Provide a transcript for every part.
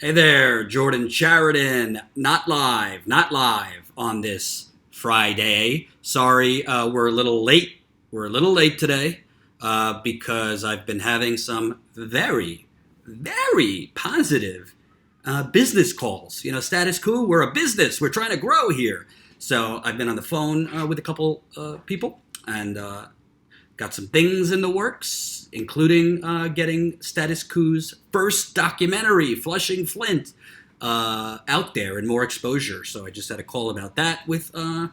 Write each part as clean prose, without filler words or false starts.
Hey there, Jordan Chariton. Not live on this Friday. Sorry, we're a little late. We're a little late today because I've been having some very positive business calls. You know, status quo, we're a business. We're trying to grow here. So I've been on the phone with a couple people and got some things in the works, including getting Status Quo's first documentary, Flushing Flint, out there and more exposure. So I just had a call about that with a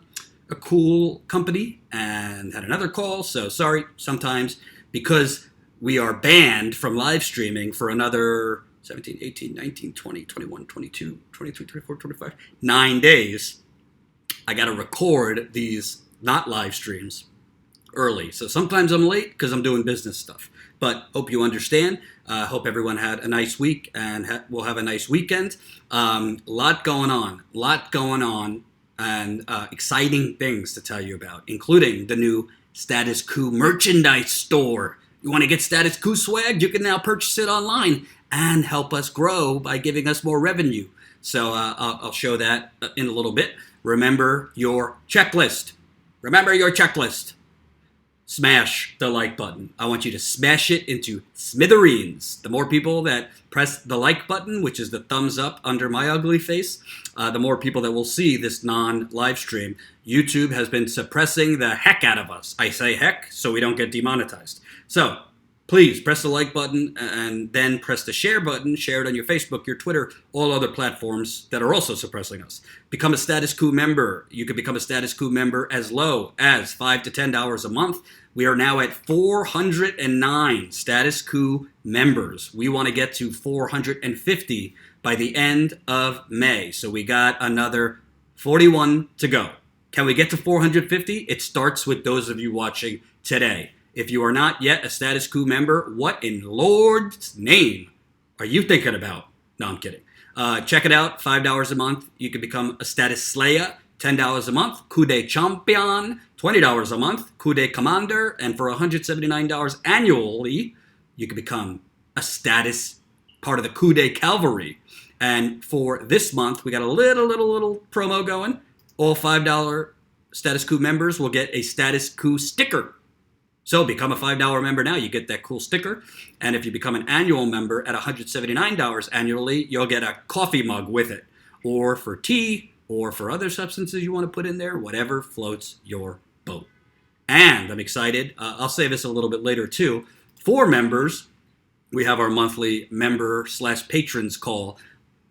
cool company and had another call. So sorry, sometimes because we are banned from live streaming for another 17, 18, 19, 20, 21, 22, 23, 24, 25, 9 days. I got to record these not live streams early. So sometimes I'm late because I'm doing business stuff. But hope you understand. Hope everyone had a nice week and we'll have a nice weekend. Lot going on, and exciting things to tell you about, including the new Status Quo merchandise store. You want to get Status Quo swag? You can now purchase it online and help us grow by giving us more revenue. So I'll show that in a little bit. Remember your checklist. Smash the like button. I want you to smash it into smithereens. The more people that press the like button, which is the thumbs up under my ugly face, the more people that will see this non-live stream. YouTube has been suppressing the heck out of us. I say heck so we don't get demonetized. So please press the like button and then press the share button. Share it on your Facebook, your Twitter, all other platforms that are also suppressing us. Become a Status Quo member. You can become a Status Quo member as low as $5 to $10 a month. We are now at 409 Status Quo members. We want to get to 450 by the end of May. So we got another 41 to go. Can we get to 450? It starts with those of you watching today. If you are not yet a Status Quo member, what in Lord's name are you thinking about? No, I'm kidding. Check it out, $5 a month. You can become a Status Slayer, $10 a month. Coup de Champion, $20 a month. Coup de Commander, and for $179 annually, you can become a status part of the Coup de Cavalry. And for this month, we got a little promo going. All $5 Status Quo members will get a Status Quo sticker. So become a $5 member now, you get that cool sticker. And if you become an annual member at $179 annually, you'll get a coffee mug with it. Or for tea, or for other substances you want to put in there, whatever floats your boat. And I'm excited, I'll say this a little bit later too. For members, we have our monthly member/patrons call.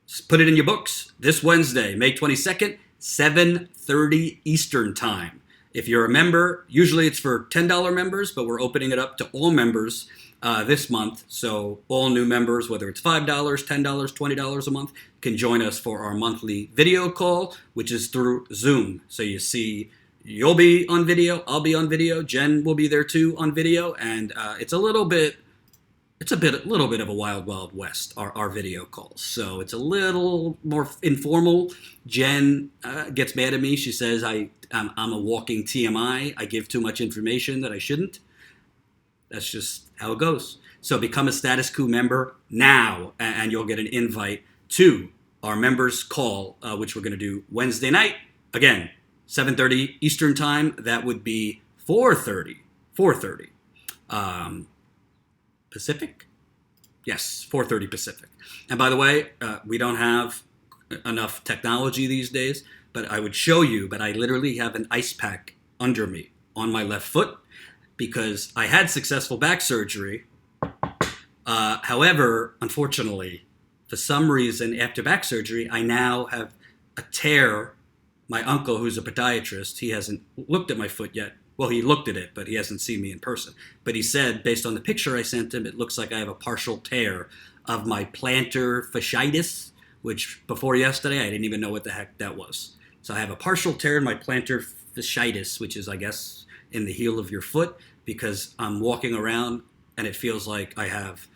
Just put it in your books. This Wednesday, May 22nd, 7:30 Eastern Time. If you're a member, usually it's for $10 members, but we're opening it up to all members this month. So all new members, whether it's $5, $10, $20 a month, can join us for our monthly video call, which is through Zoom. So you see, you'll be on video, I'll be on video, Jen will be there too on video, and it's a little bit of a wild west, our video calls. So it's a little more informal. Jen gets mad at me. She says I'm a walking TMI. I give too much information that I shouldn't. That's just how it goes. So become a Status Quo member now, and you'll get an invite to our members call, which we're going to do Wednesday night. Again, 7:30 Eastern Time. That would be 4:30 Pacific? Yes, 4:30 Pacific. And by the way, we don't have enough technology these days, but I would show you, but I literally have an ice pack under me on my left foot because I had successful back surgery. However, unfortunately, for some reason, after back surgery, I now have a tear. My uncle, who's a podiatrist, he hasn't looked at my foot yet. Well, he looked at it, but he hasn't seen me in person. But he said, based on the picture I sent him, it looks like I have a partial tear of my plantar fasciitis, which before yesterday, I didn't even know what the heck that was. So I have a partial tear in my plantar fasciitis, which is, I guess, in the heel of your foot, because I'm walking around and it feels like I have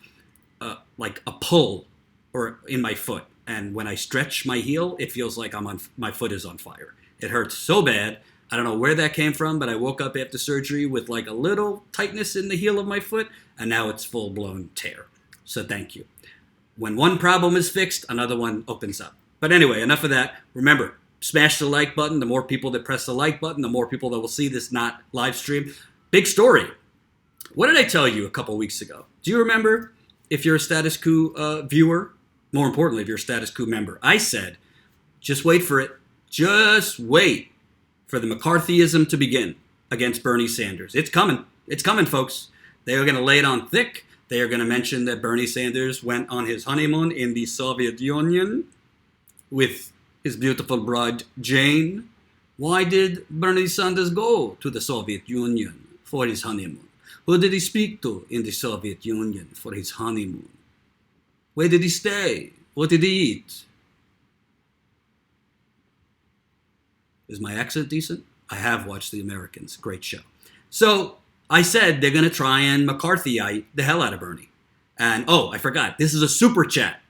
like a pull or in my foot. And when I stretch my heel, it feels like my foot is on fire. It hurts so bad. I don't know where that came from, but I woke up after surgery with like a little tightness in the heel of my foot, and now it's full-blown tear. So thank you. when one problem is fixed, another one opens up. But anyway, enough of that. Remember, smash the like button. The more people that press the like button, the more people that will see this not live stream. Big story. What did I tell you a couple weeks ago? Do you remember, if you're a Status Coup viewer, more importantly, if you're a Status Coup member? I said, just wait for it. Just wait for the McCarthyism to begin against Bernie Sanders. It's coming. It's coming, folks. They are going to lay it on thick. They are going to mention that Bernie Sanders went on his honeymoon in the Soviet Union with his beautiful bride, Jane. Why did Bernie Sanders go to the Soviet Union for his honeymoon? Who did he speak to in the Soviet Union for his honeymoon? Where did he stay? What did he eat? Is my accent decent? I have watched The Americans. Great show. So I said they're going to try and McCarthyite the hell out of Bernie. And, oh, I forgot. This is a super chat.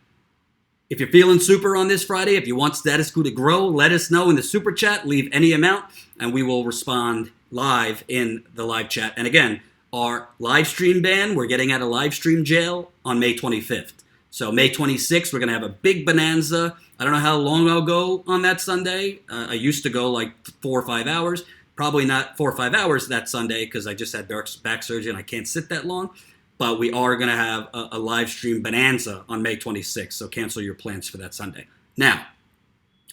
If you're feeling super on this Friday, if you want Status Coup to grow, let us know in the super chat. Leave any amount, and we will respond live in the live chat. And again, our live stream ban, we're getting out of live stream jail on May 25th. So May 26th, we're going to have a big bonanza. I don't know how long I'll go on that Sunday. I used to go like 4 or 5 hours. Probably not 4 or 5 hours that Sunday because I just had back surgery and I can't sit that long. But we are going to have a live stream bonanza on May 26th. So cancel your plans for that Sunday. Now,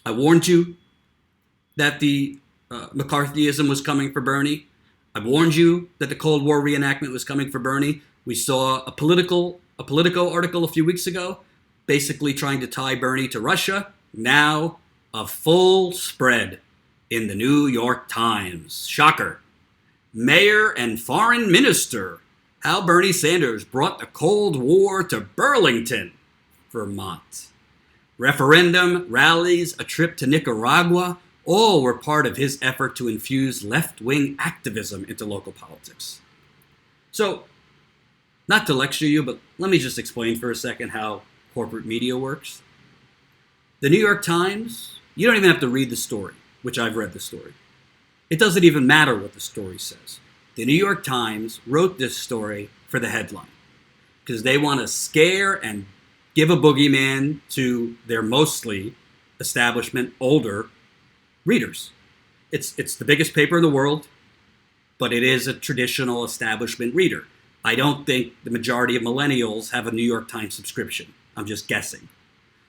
I warned you that the McCarthyism was coming for Bernie. I warned you that the Cold War reenactment was coming for Bernie. We saw a Politico article a few weeks ago, basically trying to tie Bernie to Russia. Now, a full spread in the New York Times. Shocker. Mayor and foreign minister. How Bernie Sanders brought the Cold War to Burlington, Vermont. Referendum, rallies, a trip to Nicaragua, all were part of his effort to infuse left-wing activism into local politics. So, not to lecture you, but let me just explain for a second how corporate media works. The New York Times, you don't even have to read the story, which I've read the story. It doesn't even matter what the story says. The New York Times wrote this story for the headline because they want to scare and give a boogeyman to their mostly establishment, older readers. It's the biggest paper in the world, but it is a traditional establishment reader. I don't think the majority of millennials have a New York Times subscription. I'm just guessing.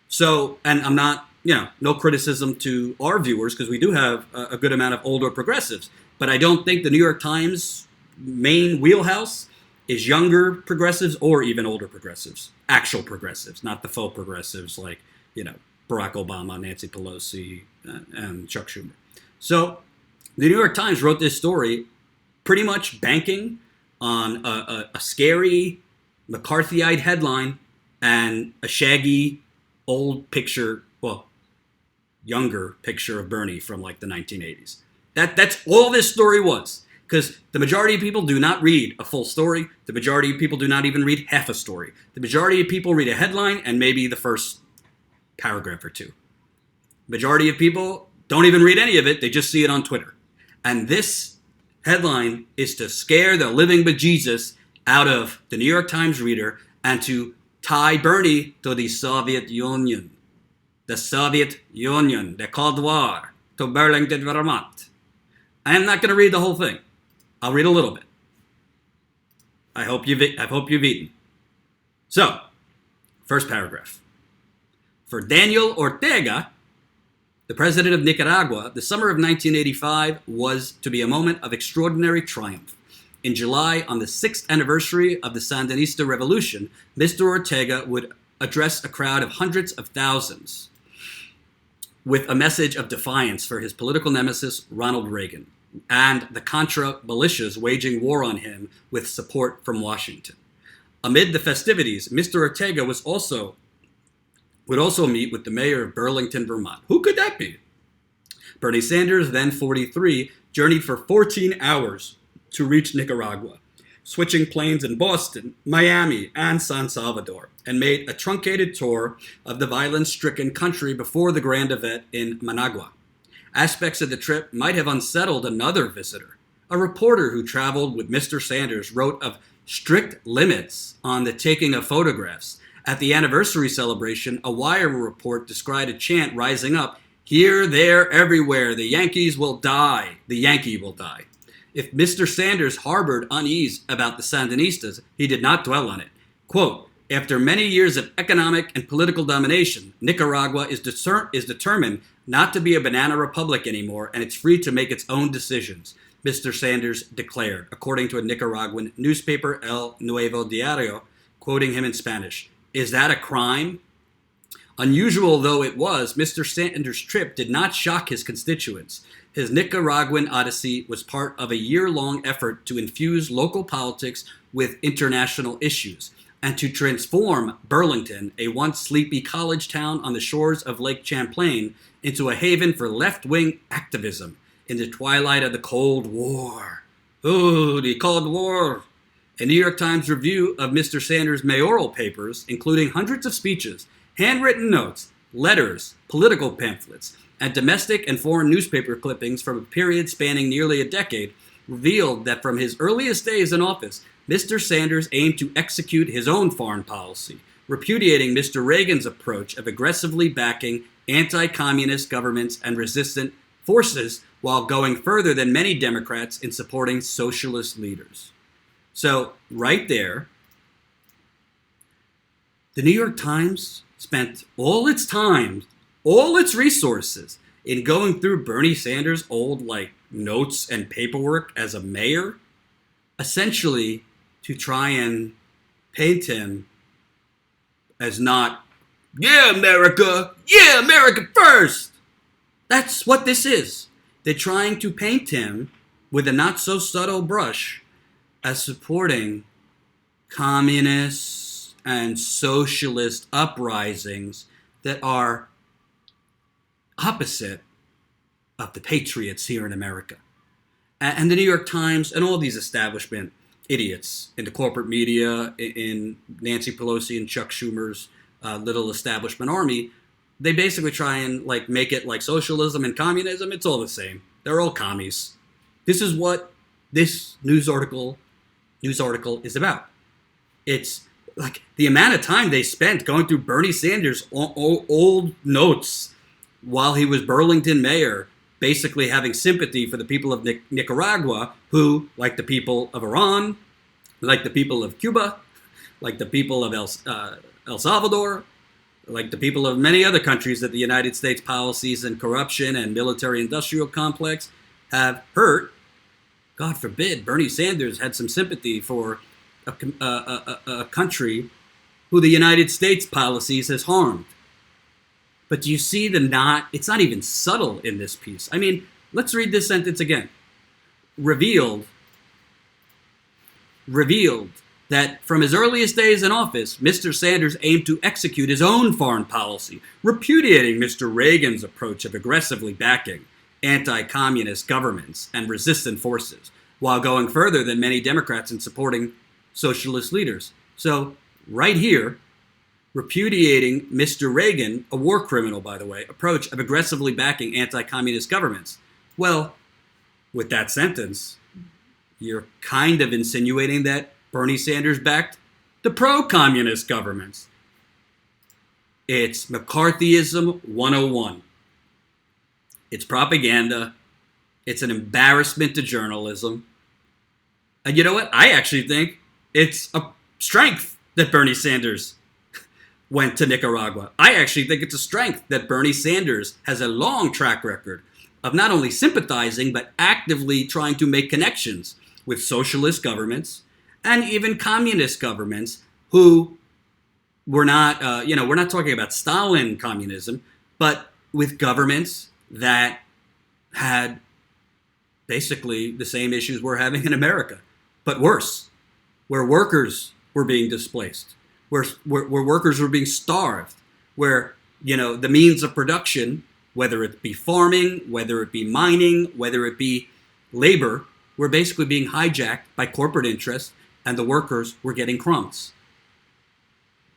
So, and I'm not, no criticism to our viewers because we do have a good amount of older progressives, but I don't think the New York Times main wheelhouse is younger progressives or even older progressives, actual progressives, not the faux progressives like, Barack Obama, Nancy Pelosi, and Chuck Schumer. So the New York Times wrote this story pretty much banking on a scary McCarthyite headline and a shaggy old picture, younger picture of Bernie from like the 1980s. That's all this story was. Because the majority of people do not read a full story. The majority of people do not even read half a story. The majority of people read a headline and maybe the first paragraph or two. Majority of people don't even read any of it. They just see it on Twitter. And this headline is to scare the living bejesus out of the New York Times reader and to tie Bernie to the Soviet Union. The Soviet Union, the Cold War, to Burlington, Vermont. I am not going to read the whole thing. I'll read a little bit. I hope you've eaten. So, first paragraph. For Daniel Ortega, the president of Nicaragua, the summer of 1985 was to be a moment of extraordinary triumph. In July, on the 6th anniversary of the Sandinista Revolution, Mr. Ortega would address a crowd of hundreds of thousands with a message of defiance for his political nemesis, Ronald Reagan, and the Contra militias waging war on him with support from Washington. Amid the festivities, Mr. Ortega would also meet with the mayor of Burlington, Vermont. Who could that be? Bernie Sanders, then 43, journeyed for 14 hours to reach Nicaragua, switching planes in Boston, Miami, and San Salvador, and made a truncated tour of the violence-stricken country before the grand event in Managua. Aspects of the trip might have unsettled another visitor. A reporter who traveled with Mr. Sanders wrote of strict limits on the taking of photographs At the anniversary celebration, a Wire report described a chant rising up, "Here, there, everywhere, the Yankees will die. The Yankee will die." If Mr. Sanders harbored unease about the Sandinistas, he did not dwell on it. Quote, "After many years of economic and political domination, Nicaragua is determined not to be a banana republic anymore, and it's free to make its own decisions," Mr. Sanders declared, according to a Nicaraguan newspaper, El Nuevo Diario, quoting him in Spanish. Is that a crime? Unusual though it was, Mr. Sanders' trip did not shock his constituents. His Nicaraguan odyssey was part of a year-long effort to infuse local politics with international issues and to transform Burlington, a once sleepy college town on the shores of Lake Champlain, into a haven for left-wing activism in the twilight of the Cold War. Oh, the Cold War. A New York Times review of Mr. Sanders' mayoral papers, including hundreds of speeches, handwritten notes, letters, political pamphlets, and domestic and foreign newspaper clippings from a period spanning nearly a decade, revealed that from his earliest days in office, Mr. Sanders aimed to execute his own foreign policy, repudiating Mr. Reagan's approach of aggressively backing anti-communist governments and resistant forces while going further than many Democrats in supporting socialist leaders. So, right there, the New York Times spent all its time, all its resources in going through Bernie Sanders' old notes and paperwork as a mayor, essentially to try and paint him as not, yeah, America first. That's what this is. They're trying to paint him with a not so subtle brush as supporting communist and socialist uprisings that are opposite of the patriots here in America. And the New York Times and all these establishment idiots in the corporate media, in Nancy Pelosi and Chuck Schumer's little establishment army, they basically try and make it like socialism and communism. It's all the same. They're all commies. This is what this news article is about. It's like the amount of time they spent going through Bernie Sanders' old notes while he was Burlington mayor, basically having sympathy for the people of Nicaragua, who, like the people of Iran, like the people of Cuba, like the people of El Salvador, like the people of many other countries that the United States policies and corruption and military-industrial complex have hurt. God forbid Bernie Sanders had some sympathy for a country who the United States policies has harmed. But do you see it's not even subtle in this piece. I mean, let's read this sentence again. Revealed that from his earliest days in office, Mr. Sanders aimed to execute his own foreign policy, repudiating Mr. Reagan's approach of aggressively backing anti-communist governments and resistant forces, while going further than many Democrats in supporting socialist leaders. So, right here, repudiating Mr. Reagan, a war criminal, by the way, approach of aggressively backing anti-communist governments. Well, with that sentence, you're kind of insinuating that Bernie Sanders backed the pro-communist governments. It's McCarthyism 101. It's propaganda. It's an embarrassment to journalism. And you know what? I actually think it's a strength that Bernie Sanders went to Nicaragua. I actually think it's a strength that Bernie Sanders has a long track record of not only sympathizing, but actively trying to make connections with socialist governments and even communist governments who were not, we're not talking about Stalin communism, but with governments that had basically the same issues we're having in America, but worse, where workers were being displaced, where workers were being starved, where, the means of production, whether it be farming, whether it be mining, whether it be labor, were basically being hijacked by corporate interests, and the workers were getting crumbs.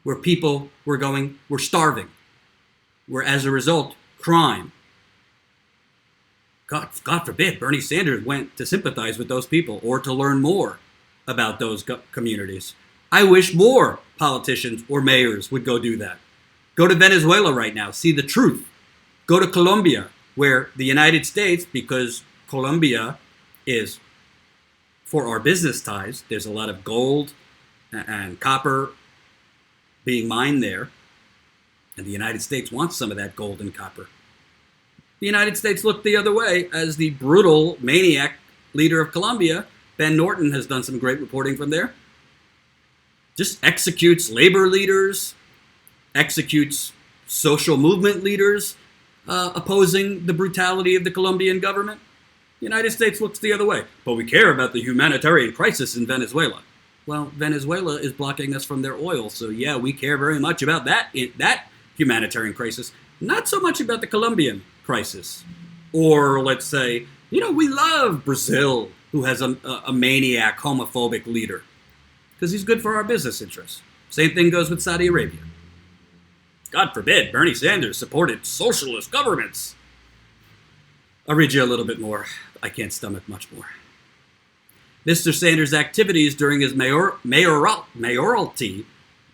Where people were starving. Where as a result, crime. God forbid Bernie Sanders went to sympathize with those people or to learn more about those communities. I wish more politicians or mayors would go do that. Go to Venezuela right now, see the truth. Go to Colombia, where the United States, because Colombia is, for our business ties, there's a lot of gold and copper being mined there, and the United States wants some of that gold and copper. The United States looked the other way as the brutal maniac leader of Colombia, Ben Norton, has done some great reporting from there, just executes labor leaders, executes social movement leaders opposing the brutality of the Colombian government. The United States looks the other way. But we care about the humanitarian crisis in Venezuela. Well, Venezuela is blocking us from their oil, so yeah, we care very much about that humanitarian crisis. Not so much about the Colombian crisis. Or let's say, we love Brazil, who has a maniac, homophobic leader, because he's good for our business interests. Same thing goes with Saudi Arabia. God forbid Bernie Sanders supported socialist governments. I'll read you a little bit more. I can't stomach much more. Mr. Sanders' activities during his mayoralty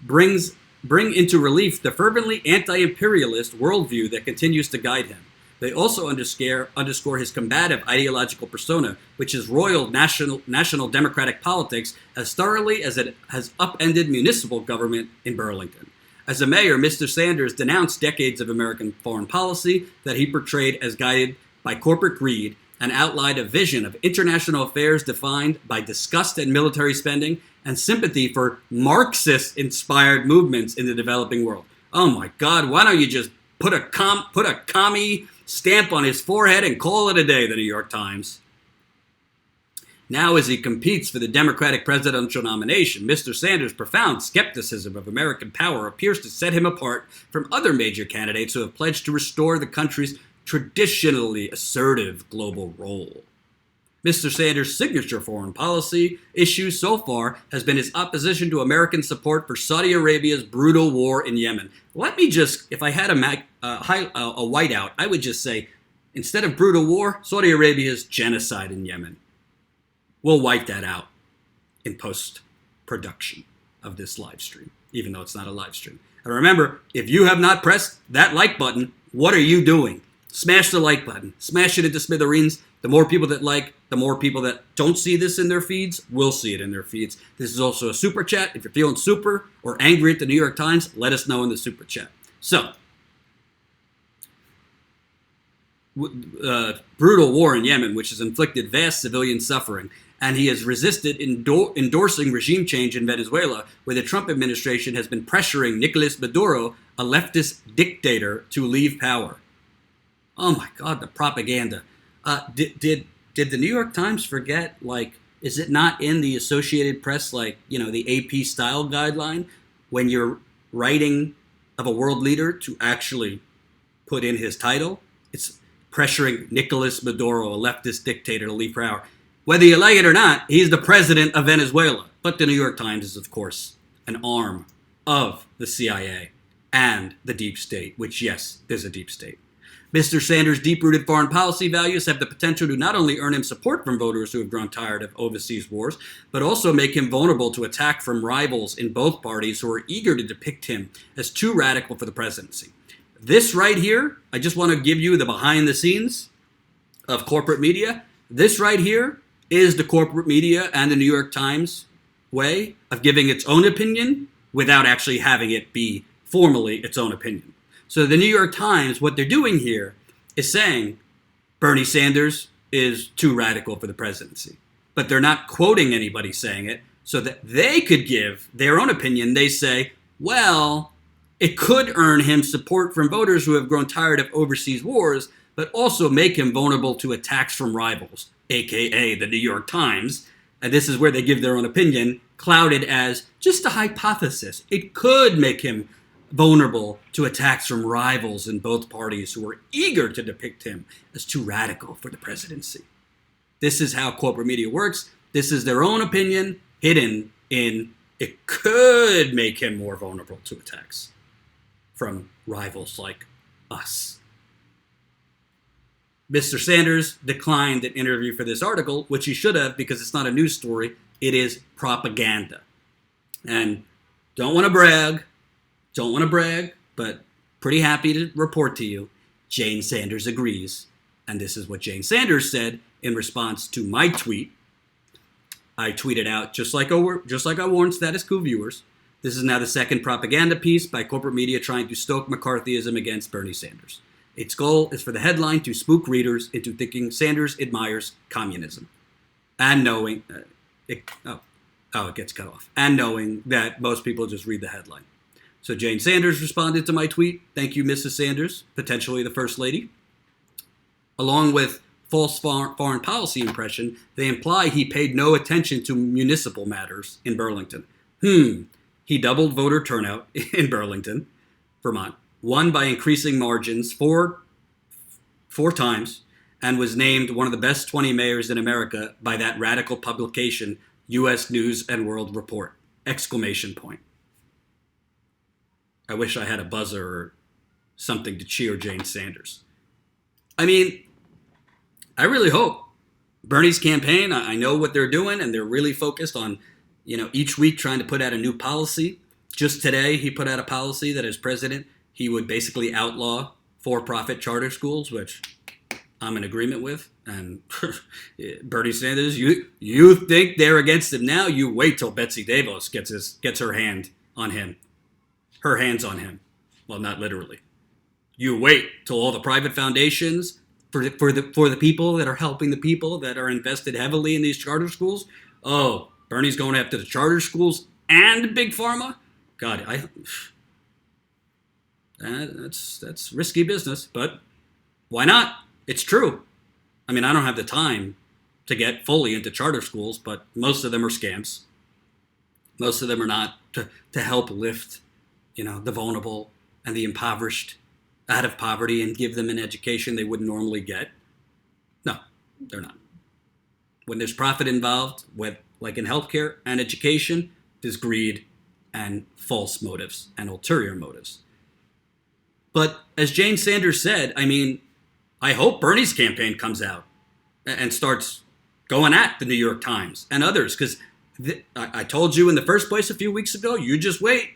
bring into relief the fervently anti-imperialist worldview that continues to guide him. They also underscore his combative ideological persona, which has roiled national democratic politics as thoroughly as it has upended municipal government in Burlington. As a mayor, Mr. Sanders denounced decades of American foreign policy that he portrayed as guided by corporate greed and outlined a vision of international affairs defined by disgust at military spending and sympathy for Marxist-inspired movements in the developing world. Oh my God, why don't you just put a commie stamp on his forehead and call it a day, the New York Times. Now, as he competes for the Democratic presidential nomination, Mr. Sanders' profound skepticism of American power appears to set him apart from other major candidates who have pledged to restore the country's traditionally assertive global role. Mr. Sanders' signature foreign policy issue so far has been his opposition to American support for Saudi Arabia's brutal war in Yemen. Let me just, if I had a whiteout, I would just say, instead of brutal war, Saudi Arabia's genocide in Yemen. We'll wipe that out in post-production of this live stream, even though it's not a live stream. And remember, if you have not pressed that like button, what are you doing? Smash the like button. Smash it into smithereens. The more people that like, the more people that don't see this in their feeds will see it in their feeds. This is also a super chat. If you're feeling super or angry at the New York Times, let us know in the super chat. So, brutal war in Yemen, which has inflicted vast civilian suffering, and he has resisted endorsing regime change in Venezuela, where the Trump administration has been pressuring Nicolas Maduro, a leftist dictator, to leave power. Oh my God, the propaganda. Did the New York Times forget, is it not in the Associated Press, the AP style guideline, when you're writing of a world leader to actually put in his title? It's pressuring Nicolas Maduro, a leftist dictator, to leave power. Whether you like it or not, he's the president of Venezuela. But the New York Times is, of course, an arm of the CIA and the deep state, which, yes, there's a deep state. Mr. Sanders' deep-rooted foreign policy values have the potential to not only earn him support from voters who have grown tired of overseas wars, but also make him vulnerable to attack from rivals in both parties who are eager to depict him as too radical for the presidency. This right here, I just want to give you the behind the scenes of corporate media. This right here is the corporate media and the New York Times way of giving its own opinion without actually having it be formally its own opinion. So the New York Times, what they're doing here is saying Bernie Sanders is too radical for the presidency. But they're not quoting anybody saying it so that they could give their own opinion. They say, well, it could earn him support from voters who have grown tired of overseas wars, but also make him vulnerable to attacks from rivals, aka the New York Times. And this is where they give their own opinion, clouded as just a hypothesis. It could make him vulnerable to attacks from rivals in both parties who are eager to depict him as too radical for the presidency. This is how corporate media works. This is their own opinion hidden in it could make him more vulnerable to attacks from rivals like us. Mr. Sanders declined an interview for this article, which he should have because it's not a news story. It is propaganda. And don't want to brag, but pretty happy to report to you, Jane Sanders agrees. And this is what Jane Sanders said in response to my tweet. I tweeted out, just like I warned Status Coup viewers, this is now the second propaganda piece by corporate media trying to stoke McCarthyism against Bernie Sanders. Its goal is for the headline to spook readers into thinking Sanders admires communism. And knowing, it gets cut off. And knowing that most people just read the headline. So Jane Sanders responded to my tweet. Thank you, Mrs. Sanders, potentially the First Lady. Along with false foreign policy impression, they imply he paid no attention to municipal matters in Burlington. He doubled voter turnout in Burlington, Vermont, won by increasing margins four times, and was named one of the best 20 mayors in America by that radical publication, U.S. News and World Report! Exclamation point. I wish I had a buzzer or something to cheer Jane Sanders. I mean, I really hope Bernie's campaign, I know what they're doing, and they're really focused on, each week trying to put out a new policy. Just today, he put out a policy that as president, he would basically outlaw for-profit charter schools, which I'm in agreement with. And Bernie Sanders, you think they're against him now? You wait till Betsy DeVos gets her hands on him. Well, not literally. You wait till all the private foundations for the people that are helping the people that are invested heavily in these charter schools. Oh, Bernie's going after the charter schools and Big Pharma? God, that's risky business, but why not? It's true. I mean, I don't have the time to get fully into charter schools, but most of them are scams. Most of them are not to help lift, the vulnerable and the impoverished out of poverty and give them an education they wouldn't normally get. No, they're not. When there's profit involved, like in healthcare and education, there's greed and false motives and ulterior motives. But as Jane Sanders said, I mean, I hope Bernie's campaign comes out and starts going at the New York Times and others, because I told you in the first place a few weeks ago, you just wait.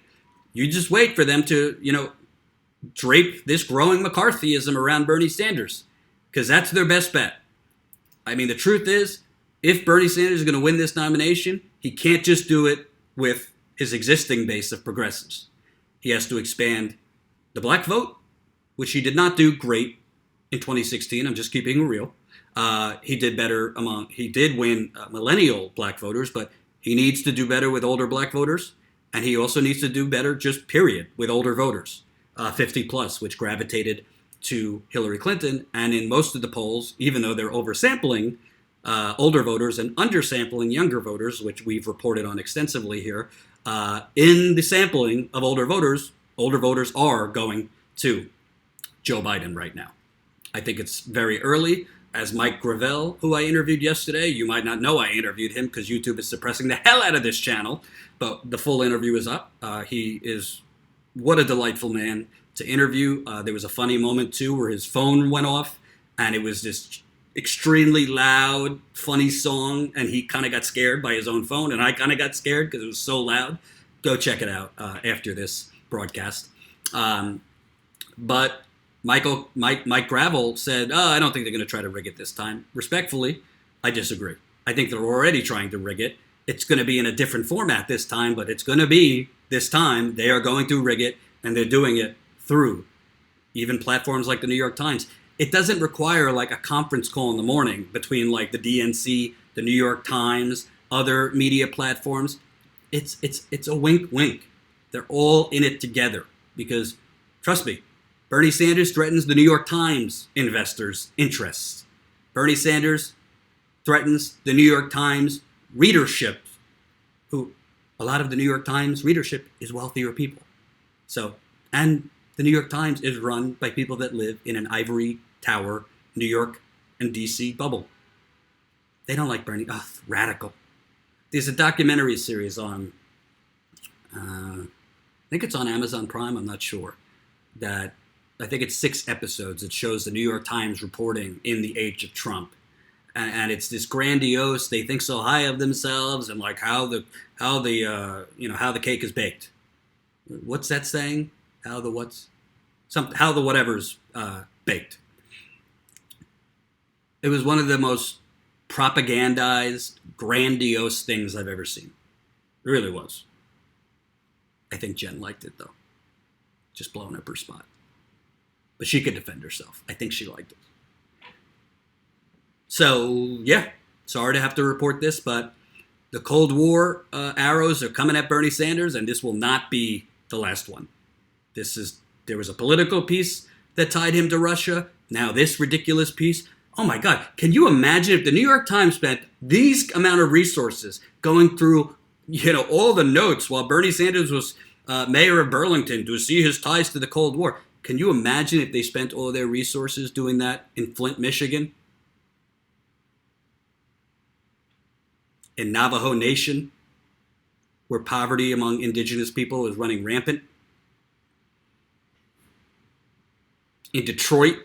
You just wait for them to, drape this growing McCarthyism around Bernie Sanders, because that's their best bet. I mean, the truth is, if Bernie Sanders is going to win this nomination, he can't just do it with his existing base of progressives. He has to expand the black vote, which he did not do great in 2016. I'm just keeping it real. He did win millennial black voters, but he needs to do better with older black voters. And he also needs to do better, just period, with older voters, 50 plus, which gravitated to Hillary Clinton. And in most of the polls, even though they're oversampling older voters and undersampling younger voters, which we've reported on extensively here, in the sampling of older voters are going to Joe Biden right now. I think it's very early. As Mike Gravel, who I interviewed yesterday, you might not know I interviewed him because YouTube is suppressing the hell out of this channel, but the full interview is up. What a delightful man to interview. There was a funny moment, too, where his phone went off, and it was this extremely loud, funny song, and he kind of got scared by his own phone, and I kind of got scared because it was so loud. Go check it out after this broadcast. But Mike Gravel said, I don't think they're going to try to rig it this time. Respectfully, I disagree. I think they're already trying to rig it. It's going to be in a different format this time, but it's going to be, this time, they are going to rig it, and they're doing it through even platforms like the New York Times. It doesn't require like a conference call in the morning between like the DNC, the New York Times, other media platforms. It's a wink, wink. They're all in it together because, trust me, Bernie Sanders threatens the New York Times investors' interests. Bernie Sanders threatens the New York Times readership, who a lot of the New York Times readership is wealthier people. So, and the New York Times is run by people that live in an ivory tower, New York and DC bubble. They don't like Bernie. Radical. There's a documentary series on, I think it's on Amazon Prime, I'm not sure, I think it's 6 episodes. It shows the New York Times reporting in the age of Trump. and it's this grandiose. They think so high of themselves, and like how the how the cake is baked. What's that saying? How the whatever's baked. It was one of the most propagandized, grandiose things I've ever seen. It really was. I think Jen liked it though, just blowing up her spot. But she could defend herself. I think she liked it. So, yeah, sorry to have to report this, but the Cold War arrows are coming at Bernie Sanders, and this will not be the last one. There was a political piece that tied him to Russia. Now this ridiculous piece. Oh my God, can you imagine if the New York Times spent these amount of resources going through, all the notes while Bernie Sanders was mayor of Burlington to see his ties to the Cold War? Can you imagine if they spent all their resources doing that in Flint, Michigan? In Navajo Nation, where poverty among indigenous people is running rampant? In Detroit,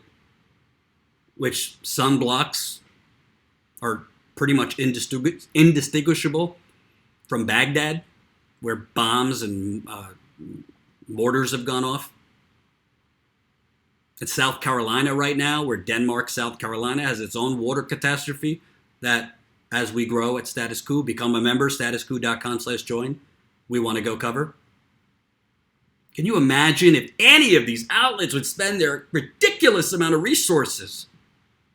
which sunblocks are pretty much indistinguishable from Baghdad, where bombs and mortars have gone off. In South Carolina right now, where Denmark, South Carolina has its own water catastrophe that, as we grow at Status Coup, become a member, statuscoup.com/join, we want to go cover. Can you imagine if any of these outlets would spend their ridiculous amount of resources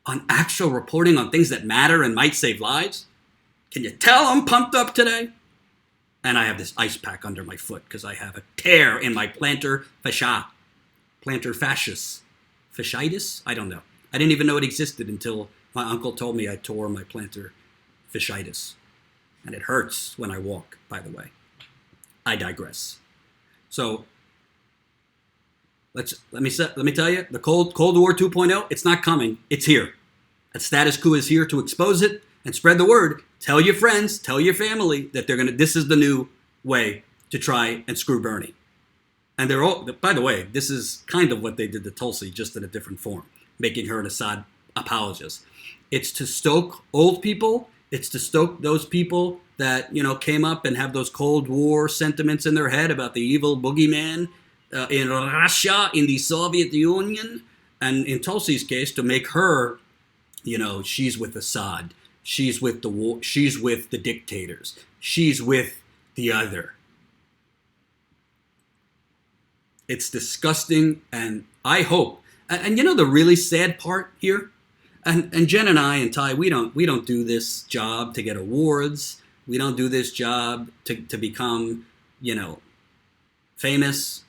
on actual reporting on things that matter and might save lives? Can you tell I'm pumped up today? And I have this ice pack under my foot because I have a tear in my plantar fascia. Plantar fasciitis. Fasciitis? I don't know. I didn't even know it existed until my uncle told me I tore my plantar fasciitis. And it hurts when I walk, by the way. I digress. So, let me tell you, the Cold War 2.0, it's not coming. It's here. And Status Coup is here to expose it and spread the word. Tell your friends, tell your family that this is the new way to try and screw Bernie. And they're all, by the way, this is kind of what they did to Tulsi, just in a different form, making her an Assad apologist. It's to stoke old people. It's to stoke those people that, came up and have those Cold War sentiments in their head about the evil boogeyman in Russia, in the Soviet Union. And in Tulsi's case, to make her, she's with Assad. She's with the war. She's with the dictators. She's with the other. It's disgusting, and I hope. And the really sad part here, and Jen and I and Ty, we don't do this job to get awards. We don't do this job to become, famous.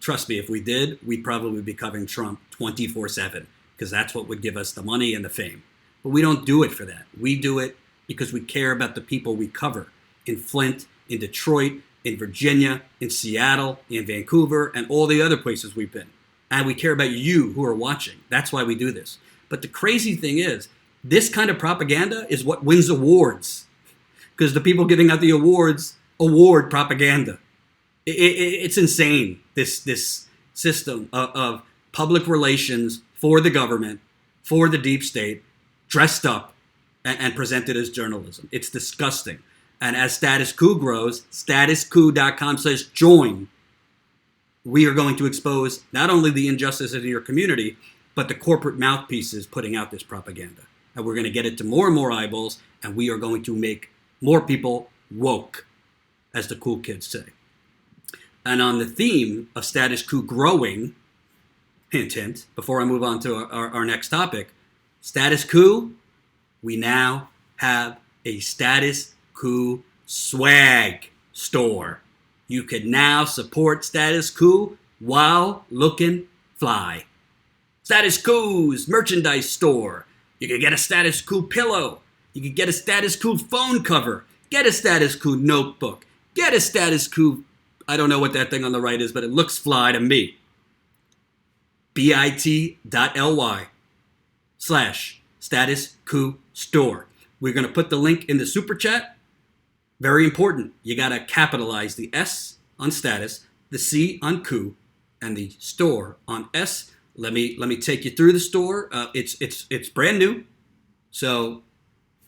Trust me, if we did, we'd probably be covering Trump 24/7 because that's what would give us the money and the fame. But we don't do it for that. We do it because we care about the people we cover in Flint, in Detroit, in Virginia, in Seattle, in Vancouver, and all the other places we've been. And we care about you who are watching. That's why we do this. But the crazy thing is, this kind of propaganda is what wins awards. Because the people giving out the awards award propaganda. It's insane, this system of public relations for the government, for the deep state, dressed up and presented as journalism. It's disgusting. And as Status Coup grows, statuscoup.com/join, we are going to expose not only the injustices in your community, but the corporate mouthpieces putting out this propaganda. And we're going to get it to more and more eyeballs, and we are going to make more people woke, as the cool kids say. And on the theme of Status Coup growing, hint, hint, before I move on to our next topic, Status Coup, we now have a Status Coup swag store. You can now support Status Coup while looking fly. Status Coup's merchandise store. You can get a Status Coup pillow. You can get a Status Coup phone cover. Get a Status Coup notebook. Get a Status Coup, I don't know what that thing on the right is, but it looks fly to me. bit.ly/Status Coup store. We're going to put the link in the super chat. Very important. You got to capitalize the S on status, the C on coup, and the store on S. Let me take you through the store. It's brand new. So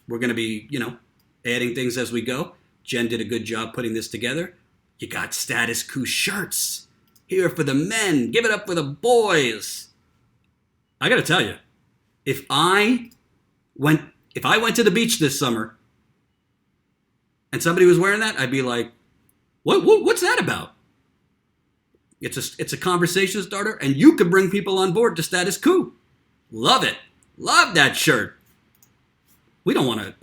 We're going to be, adding things as we go. Jen did a good job putting this together. You got Status Coup shirts. Here for the men. Give it up for the boys. I got to tell you, if I went to the beach this summer and somebody was wearing that, I'd be like, what's that about? It's a conversation starter, and you could bring people on board to Status Coup. Love it. Love that shirt. We don't want to.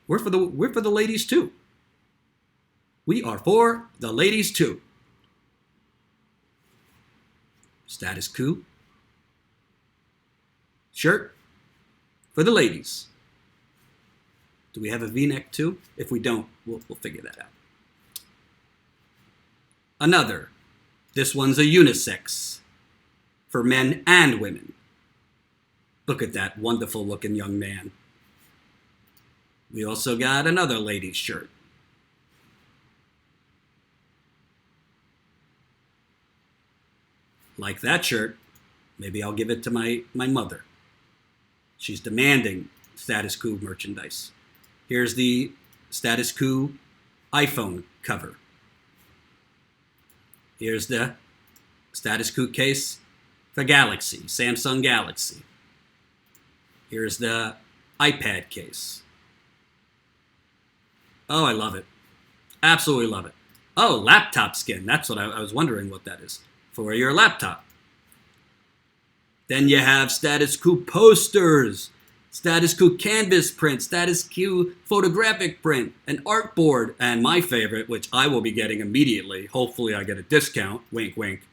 We're for the ladies too. We are for the ladies too. Status Coup shirt for the ladies. Do we have a V-neck too? If we don't, we'll figure that out. Another. This one's a unisex for men and women. Look at that wonderful looking young man. We also got another ladies shirt. Like that shirt, maybe I'll give it to my mother. She's demanding Status Coup merchandise. Here's the Status Coup iPhone cover. Here's the Status Coup case for Galaxy, Samsung Galaxy. Here's the iPad case. Oh, I love it. Absolutely love it. Oh, laptop skin. That's what I was wondering what that is. For your laptop. Then you have Status Coup posters, Status Coup canvas print, Status Coup photographic print, an art board, and my favorite, which I will be getting immediately. Hopefully I get a discount. Wink, wink.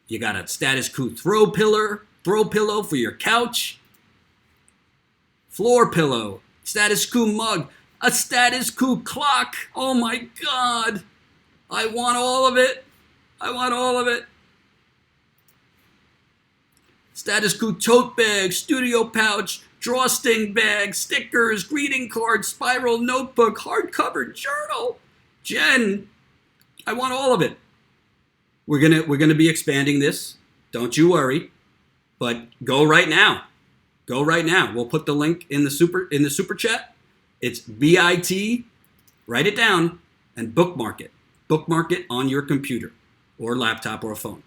You got a Status Coup throw pillow for your couch, floor pillow, Status Coup mug, a Status Coup clock. Oh my God. I want all of it. I want all of it. Status Coup tote bag, studio pouch, drawstring bag, stickers, greeting cards, spiral notebook, hardcover journal. Jen, I want all of it. We're gonna be expanding this. Don't you worry. But go right now. Go right now. We'll put the link in the super chat. It's BIT. Write it down and bookmark it. Bookmark it on your computer or laptop or a phone.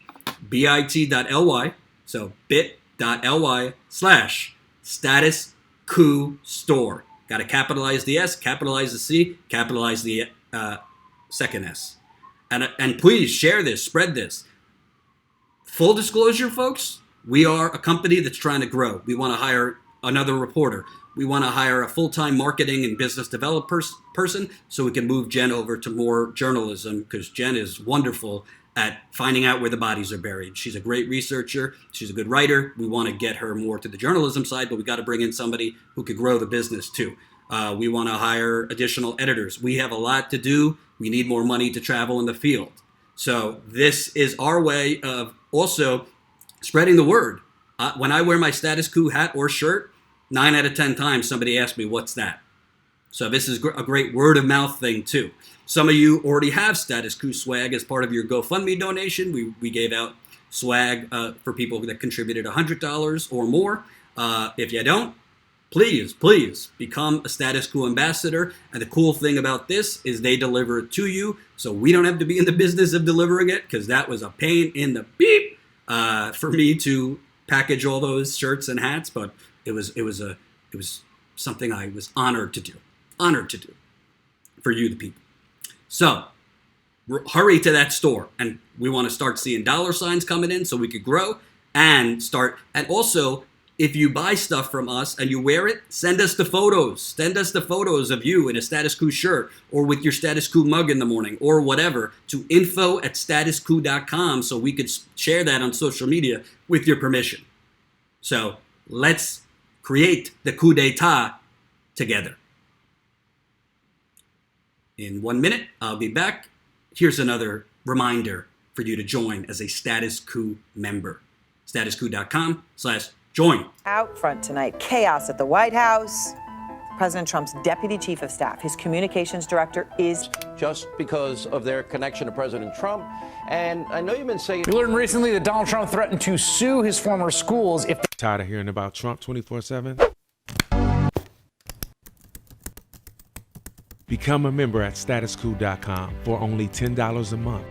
bit.ly. So bit.ly/Status Coup store. Got to capitalize the S, capitalize the C, capitalize the second S. And please share this, spread this. Full disclosure, folks, we are a company that's trying to grow. We want to hire another reporter. We want to hire a full-time marketing and business development person so we can move Jen over to more journalism, because Jen is wonderful at finding out where the bodies are buried. She's a great researcher. She's a good writer. We want to get her more to the journalism side, but we got to bring in somebody who could grow the business too. We want to hire additional editors. We have a lot to do. We need more money to travel in the field. So this is our way of also spreading the word. When I wear my Status Coup hat or shirt, 9 out of 10 times somebody asks me, what's that? So this is a great word of mouth thing too. Some of you already have Status Coup swag as part of your GoFundMe donation. We gave out swag for people that contributed $100 or more. If you don't, please become a Status Coup ambassador. And the cool thing about this is they deliver it to you, so we don't have to be in the business of delivering it, because that was a pain in the beep for me to package all those shirts and hats. But it was something I was honored to do for you, the people. So hurry to that store, and we want to start seeing dollar signs coming in so we could grow and start. And also, if you buy stuff from us and you wear it, send us the photos. Send us the photos of you in a Status Coup shirt or with your Status Coup mug in the morning or whatever to info@statuscoup.com so we could share that on social media with your permission. So let's create the coup d'etat together. In 1 minute, I'll be back. Here's another reminder for you to join as a Status Coup member. statuscoup.com/join. Out front tonight, chaos at the White House. President Trump's deputy chief of staff, his communications director, is just because of their connection to President Trump. And I know you've been saying... We learned recently that Donald Trump threatened to sue his former schools if... Tired of hearing about Trump 24/7? Become a member at statuscoup.com for only $10 a month.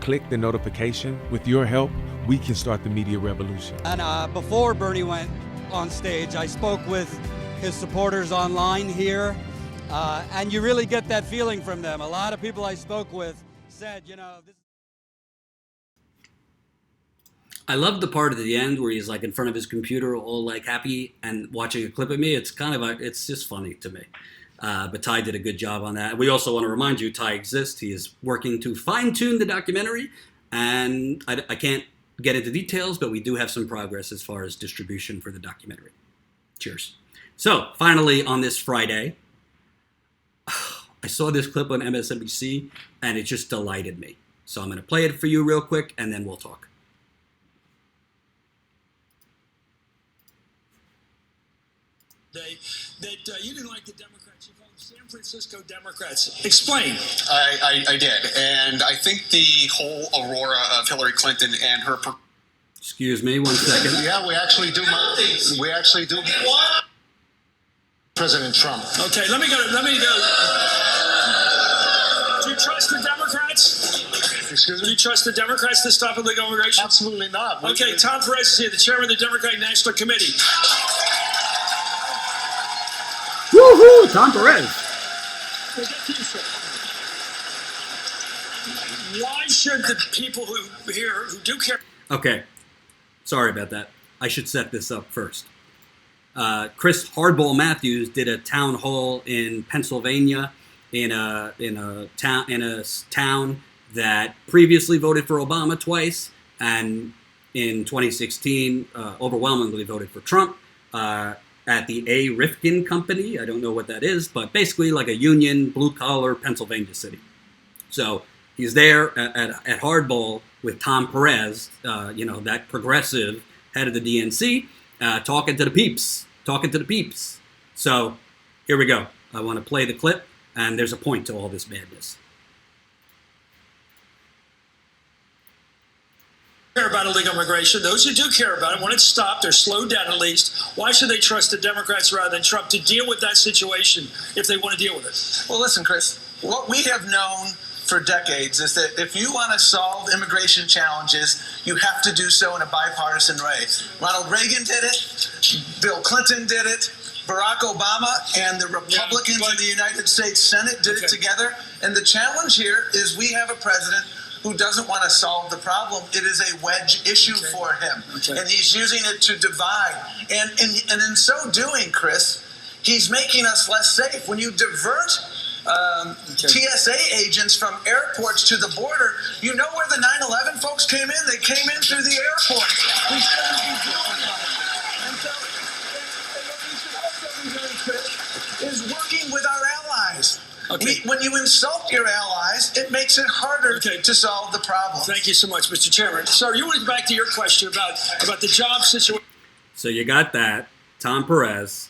Click the notification. With your help, we can start the media revolution. And before Bernie went on stage, I spoke with his supporters online here, and you really get that feeling from them. A lot of people I spoke with said, you know, this. I love the part at the end where he's like in front of his computer, all like happy and watching a clip of me. It's kind of it's just funny to me. But Ty did a good job on that. We also want to remind you, Ty exists. He is working to fine-tune the documentary, and I can't get into details, but we do have some progress as far as distribution for the documentary. Cheers. So, finally, on this Friday, I saw this clip on MSNBC, and it just delighted me. So I'm going to play it for you real quick, and then we'll talk. That you didn't like the Democrats. You called them San Francisco Democrats. Explain. I did. And I think the whole aurora of Hillary Clinton and her... Excuse me, 1 second. Yeah, we actually do. President Trump. Okay, let me go. Do you trust the Democrats? Excuse Do me? you trust the Democrats to stop illegal immigration? Absolutely not. Okay, Tom Perez is here, the chairman of the Democratic National Committee. Woohoo! Tom Perez. Why should the people who do care? Okay, sorry about that. I should set this up first. Chris Hardball Matthews did a town hall in Pennsylvania, in a town that previously voted for Obama twice, and in 2016 overwhelmingly voted for Trump. At the A. Rifkin Company. I don't know what that is, but basically like a union, blue-collar Pennsylvania city. So he's there at Hardball with Tom Perez, that progressive head of the DNC, talking to the peeps. So here we go. I want to play the clip, and there's a point to all this madness. Care about illegal immigration. Those who do care about it want it stopped or slowed down at least. Why should they trust the Democrats rather than Trump to deal with that situation if they want to deal with it? Well, listen, Chris, what we have known for decades is that if you want to solve immigration challenges, you have to do so in a bipartisan way. Ronald Reagan did it. Bill Clinton did it. Barack Obama and the Republicans in the United States Senate did it together. And the challenge here is we have a president who doesn't want to solve the problem. It is a wedge issue for him. And he's using it to divide. And in so doing, Chris, he's making us less safe. When you divert TSA agents from airports to the border, you know where the 9/11 folks came in? They came in through the airport. We shouldn't be doing that. And so what we should also be doing, Chris, is working with our allies. When you insult your allies, it makes it harder to solve the problem. Thank you so much, Mr. Chairman. Sir, you want to go back to your question about the job situation. So you got that. Tom Perez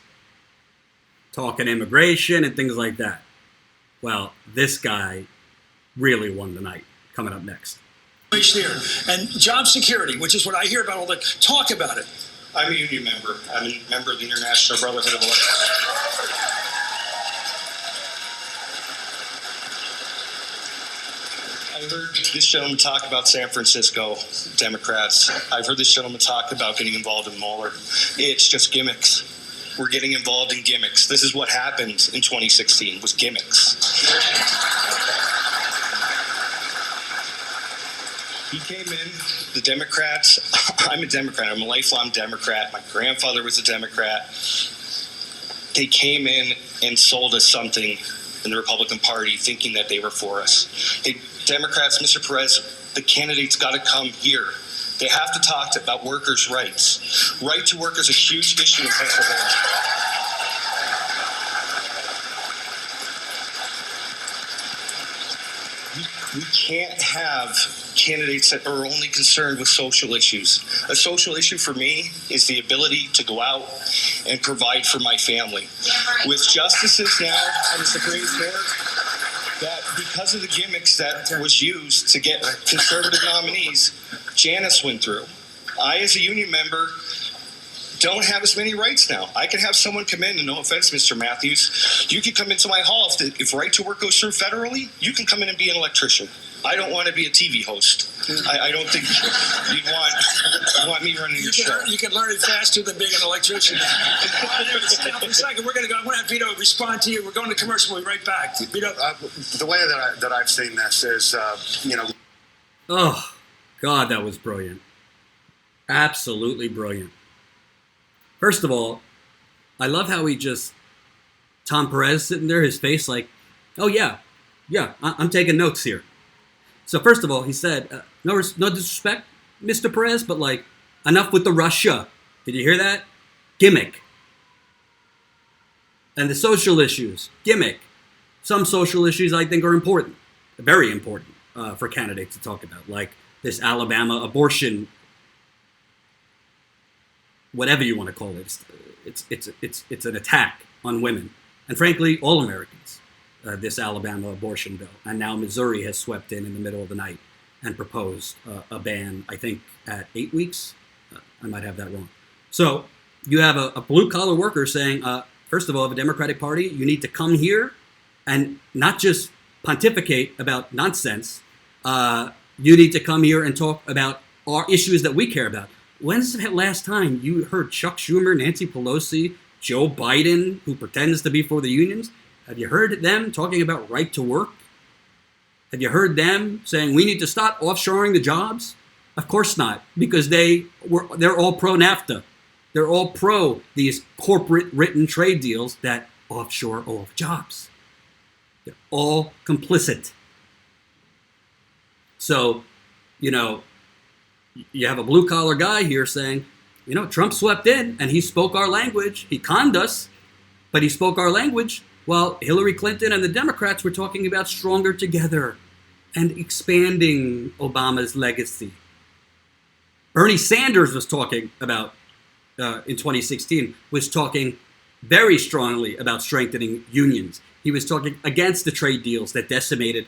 talking immigration and things like that. Well, this guy really won the night. Coming up next. Here. And job security, which is what I hear about all the talk about it. I'm a union member. I'm a member of the International Brotherhood of Electrical. I heard this gentleman talk about San Francisco Democrats. I've heard this gentleman talk about getting involved in Mueller. It's just gimmicks. We're getting involved in gimmicks. This is what happened in 2016, was gimmicks. He came in, the Democrats, I'm a Democrat, I'm a lifelong Democrat. My grandfather was a Democrat. They came in and sold us something in the Republican Party thinking that they were for us. Democrats, Mr. Perez, the candidates got to come here. They have to talk about workers' rights. Right to work is a huge issue in Pennsylvania. We can't have candidates that are only concerned with social issues. A social issue for me is the ability to go out and provide for my family. With justices now on the Supreme Court, that because of the gimmicks that was used to get conservative nominees, Janice went through. I, as a union member, don't have as many rights now. I can have someone come in, and no offense, Mr. Matthews, you can come into my hall. If right to work goes through federally, you can come in and be an electrician. I don't want to be a TV host. I don't think you'd want me running your show. You can learn it faster than being an electrician. For a second, we're going to have Vito respond to you. We're going to commercial. We'll be right back. Vito. The way that I've seen this is, Oh, God, that was brilliant. Absolutely brilliant. First of all, I love how Tom Perez sitting there, his face like, oh, yeah, I'm taking notes here. So first of all, he said, no disrespect, Mr. Perez, but like, enough with the Russia. Did you hear that? Gimmick. And the social issues, gimmick. Some social issues I think are important, very important for candidates to talk about, like this Alabama abortion, whatever you want to call it. It's an attack on women, and frankly, all Americans. This Alabama abortion bill, and now Missouri has swept in the middle of the night and proposed a ban. I think at 8 weeks. I might have that wrong. So you have a blue collar worker saying, first of all, the Democratic Party, you need to come here and not just pontificate about nonsense. You need to come here and talk about our issues that we care about. When's the last time you heard Chuck Schumer, Nancy Pelosi, Joe Biden, who pretends to be for the unions? Have you heard them talking about right to work? Have you heard them saying we need to stop offshoring the jobs? Of course not, because they're all pro-NAFTA. They're all pro these corporate written trade deals that offshore all the jobs. They're all complicit. So, you have a blue-collar guy here saying, Trump swept in and he spoke our language. He conned us, but he spoke our language while Hillary Clinton and the Democrats were talking about stronger together and expanding Obama's legacy. Bernie Sanders was talking about, in 2016, was talking very strongly about strengthening unions. He was talking against the trade deals that decimated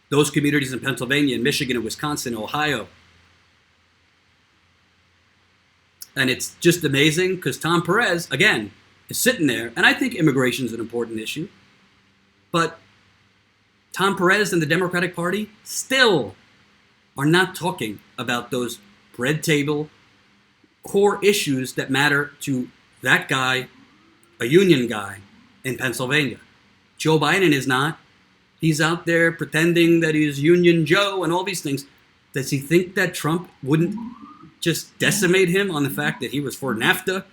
those communities in Pennsylvania and Michigan and Wisconsin, Ohio. And it's just amazing because Tom Perez, again, is sitting there, and I think immigration is an important issue, but Tom Perez and the Democratic Party still are not talking about those red table core issues that matter to that guy, a union guy in Pennsylvania. Joe Biden is not. He's out there pretending that he's Union Joe and all these things. Does he think that Trump wouldn't just decimate him on the fact that he was for NAFTA?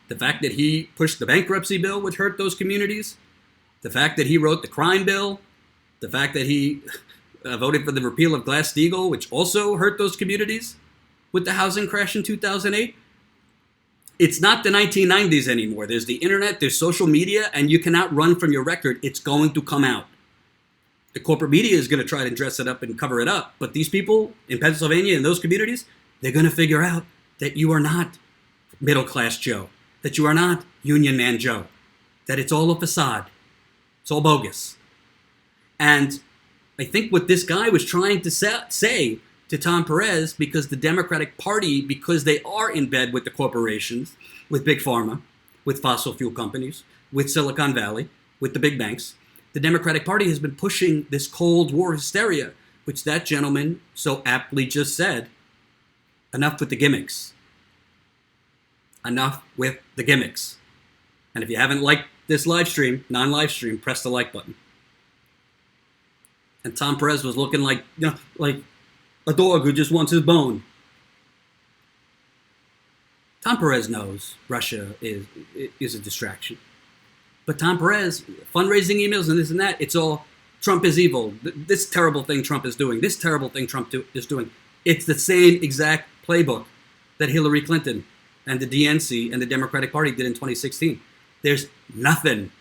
The fact that he pushed the bankruptcy bill would hurt those communities. The fact that he wrote the crime bill. The fact that he voted for the repeal of Glass-Steagall, which also hurt those communities with the housing crash in 2008. It's not the 1990s anymore. There's the internet, there's social media, and you cannot run from your record. It's going to come out. The corporate media is going to try to dress it up and cover it up. But these people in Pennsylvania and those communities, they're going to figure out that you are not middle-class Joe, that you are not Union Man Joe, that it's all a facade. It's all bogus. And I think what this guy was trying to say to Tom Perez, because the Democratic Party, because they are in bed with the corporations, with Big Pharma, with fossil fuel companies, with Silicon Valley, with the big banks, the Democratic Party has been pushing this Cold War hysteria, which that gentleman so aptly just said, enough with the gimmicks. Enough with the gimmicks. And if you haven't liked this live stream, non-live stream, press the like button. And Tom Perez was looking like a dog who just wants his bone. Tom Perez knows Russia is a distraction. But Tom Perez, fundraising emails and this and that, it's all Trump is evil. This terrible thing Trump is doing. This terrible thing Trump is doing. It's the same exact playbook that Hillary Clinton and the DNC and the Democratic Party did in 2016. There's nothing.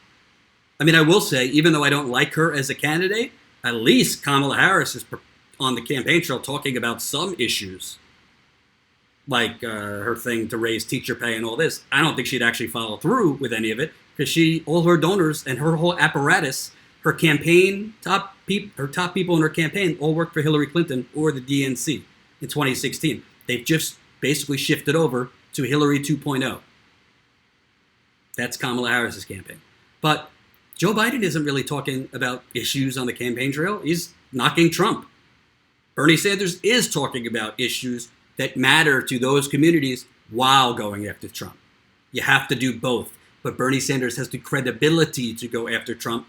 I mean, I will say, even though I don't like her as a candidate, at least Kamala Harris is on the campaign trail talking about some issues, like her thing to raise teacher pay and all this. I don't think she'd actually follow through with any of it because all her donors and her whole apparatus, her campaign, her top people in her campaign all worked for Hillary Clinton or the DNC in 2016. They've just basically shifted over to Hillary 2.0. That's Kamala Harris's campaign. But Joe Biden isn't really talking about issues on the campaign trail. He's knocking Trump. Bernie Sanders is talking about issues that matter to those communities while going after Trump. You have to do both. But Bernie Sanders has the credibility to go after Trump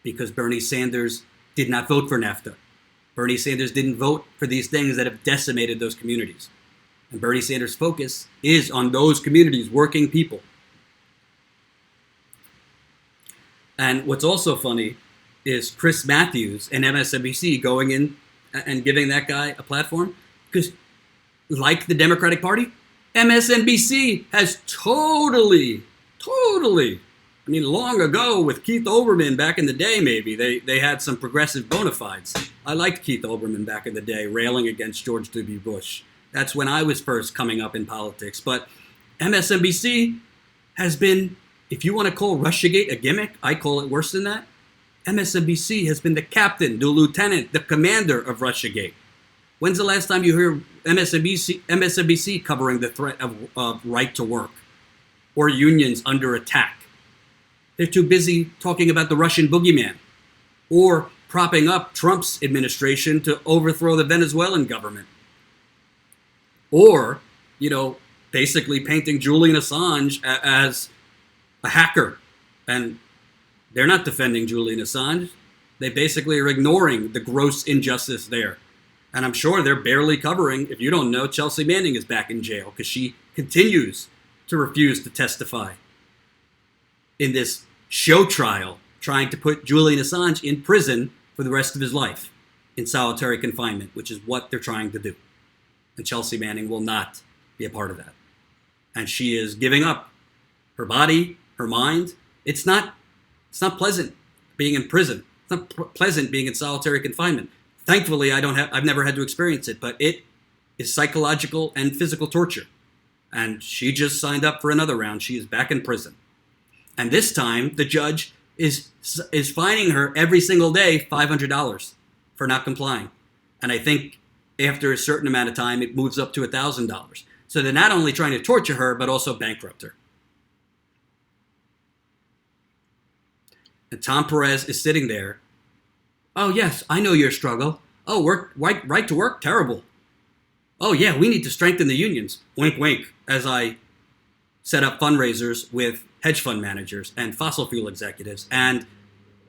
because Bernie Sanders did not vote for NAFTA. Bernie Sanders didn't vote for these things that have decimated those communities. And Bernie Sanders' focus is on those communities, working people. And what's also funny is Chris Matthews and MSNBC going in and giving that guy a platform because, like the Democratic Party, MSNBC has totally, I mean, long ago with Keith Olbermann back in the day, maybe, they had some progressive bona fides. I liked Keith Olbermann back in the day, railing against George W. Bush. That's when I was first coming up in politics. But MSNBC has been, if you want to call Russiagate a gimmick, I call it worse than that. MSNBC has been the captain, the lieutenant, the commander of Russiagate. When's the last time you heard MSNBC covering the threat of right to work or unions under attack? They're too busy talking about the Russian boogeyman or propping up Trump's administration to overthrow the Venezuelan government. Or, basically painting Julian Assange as a hacker. And they're not defending Julian Assange. They basically are ignoring the gross injustice there. And I'm sure they're barely covering, if you don't know, Chelsea Manning is back in jail because she continues to refuse to testify in this show trial, trying to put Julian Assange in prison for the rest of his life in solitary confinement, which is what they're trying to do. And Chelsea Manning will not be a part of that. And she is giving up her body, her mind. It's not pleasant being in prison. It's not pleasant being in solitary confinement. Thankfully, I've never had to experience it, but it is psychological and physical torture. And she just signed up for another round. She is back in prison. And this time, the judge is fining her every single day $500 for not complying. And I think after a certain amount of time, it moves up to $1,000. So they're not only trying to torture her, but also bankrupt her. And Tom Perez is sitting there. Oh, yes, I know your struggle. Oh, right to work, terrible. Oh, yeah, we need to strengthen the unions. Wink, wink, as I set up fundraisers with hedge fund managers and fossil fuel executives and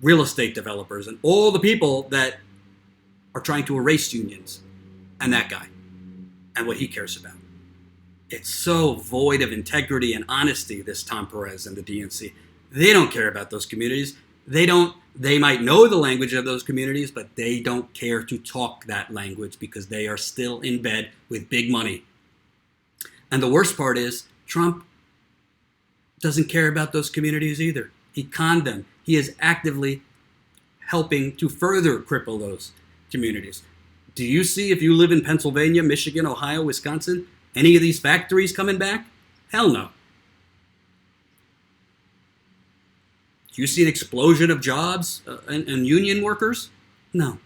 real estate developers and all the people that are trying to erase unions and that guy and what he cares about. It's so void of integrity and honesty, this Tom Perez and the DNC. They don't care about those communities. They might know the language of those communities, but they don't care to talk that language because they are still in bed with big money. And the worst part is Trump doesn't care about those communities either. He conned them. He is actively helping to further cripple those communities. Do you see, if you live in Pennsylvania, Michigan, Ohio, Wisconsin, any of these factories coming back? Hell no. Do you see an explosion of jobs and union workers? No.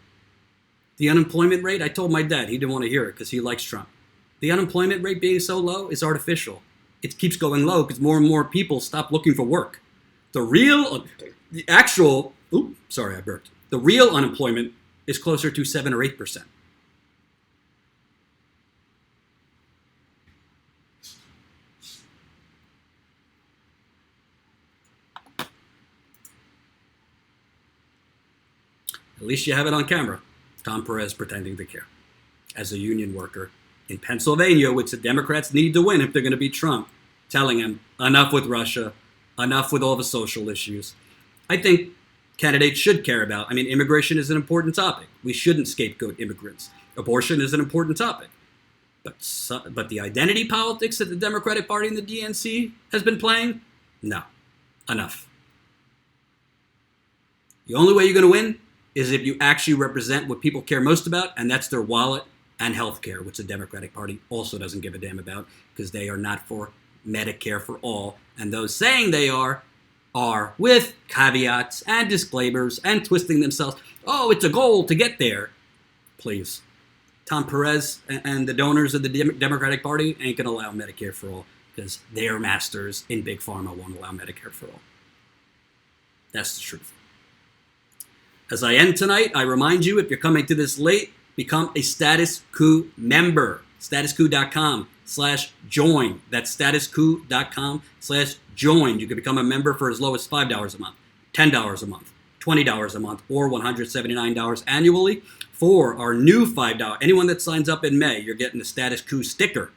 The unemployment rate, I told my dad, he didn't want to hear it because he likes Trump. The unemployment rate being so low is artificial. It keeps going low because more and more people stop looking for work. The real unemployment is closer to 7 or 8%. At least you have it on camera. Tom Perez pretending to care as a union worker in Pennsylvania, which the Democrats need to win if they're going to beat Trump, telling him enough with Russia, enough with all the social issues. I think candidates should care about. Immigration is an important topic. We shouldn't scapegoat immigrants. Abortion is an important topic. But the identity politics that the Democratic Party and the DNC has been playing, no, enough. The only way you're going to win is if you actually represent what people care most about, and that's their wallet and health care, which the Democratic Party also doesn't give a damn about because they are not for Medicare for all. And those saying they are with caveats and disclaimers and twisting themselves. Oh, it's a goal to get there. Please. Tom Perez and the donors of the Democratic Party ain't going to allow Medicare for all. because their masters in Big Pharma won't allow Medicare for all. That's the truth. As I end tonight, I remind you, if you're coming to this late, become a Status Coup member. statuscoup.com/join. That's statuscoup.com/join. You can become a member for as low as $5 a month, $10 a month, $20 a month, or $179 annually. For our new $5, anyone that signs up in May, you're getting the Status Coup sticker.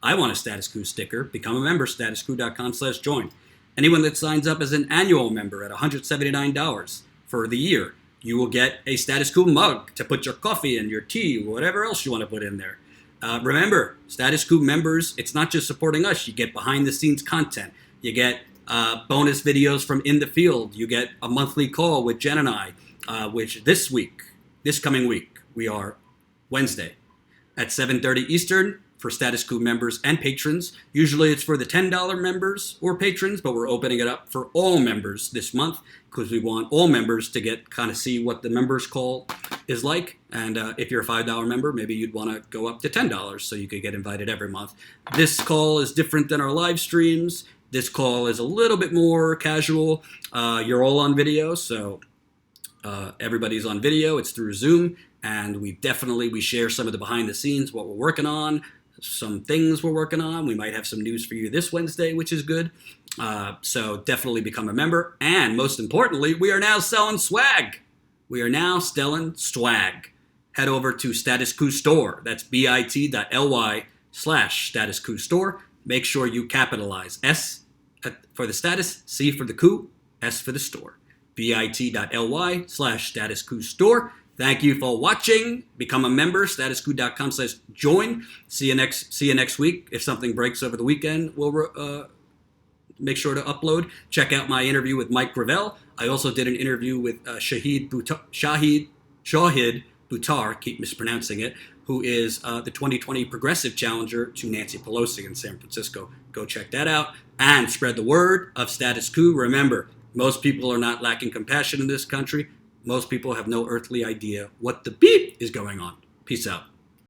I want a Status Coup sticker. Become a member, statuscoup.com/join. Anyone that signs up as an annual member at $179 for the year, you will get a Status Coup mug to put your coffee in, your tea, whatever else you want to put in there. Remember, Status Coup members, it's not just supporting us. You get behind-the-scenes content. You get bonus videos from In the Field. You get a monthly call with Jen and I, which this coming week, we are Wednesday at 7:30 Eastern for Status Coup members and patrons. Usually it's for the $10 members or patrons, but we're opening it up for all members this month because we want all members to get kind of see what the members call is like. And if you're a $5 member, maybe you'd want to go up to $10 so you could get invited every month. This call is different than our live streams. This call is a little bit more casual. You're all on video, so everybody's on video. It's through Zoom, and we share some of the behind the scenes, what we're working on, some things we're working on. We might have some news for you this Wednesday, which is good. So definitely become a member. And most importantly, we are now selling swag. We are now selling swag. Head over to Status Coup Store. That's bit.ly/Status Coup Store. Make sure you capitalize S for the status, C for the coup, S for the store. bit.ly/Status Coup Store. Thank you for watching. Become a member, statuscoup.com/join. See you next week. If something breaks over the weekend, we'll make sure to upload. Check out my interview with Mike Gravel. I also did an interview with Shahid Buttar, keep mispronouncing it, who is the 2020 progressive challenger to Nancy Pelosi in San Francisco. Go check that out and spread the word of Status Coup. Remember, most people are not lacking compassion in this country. Most people have no earthly idea what the beep is going on. Peace out.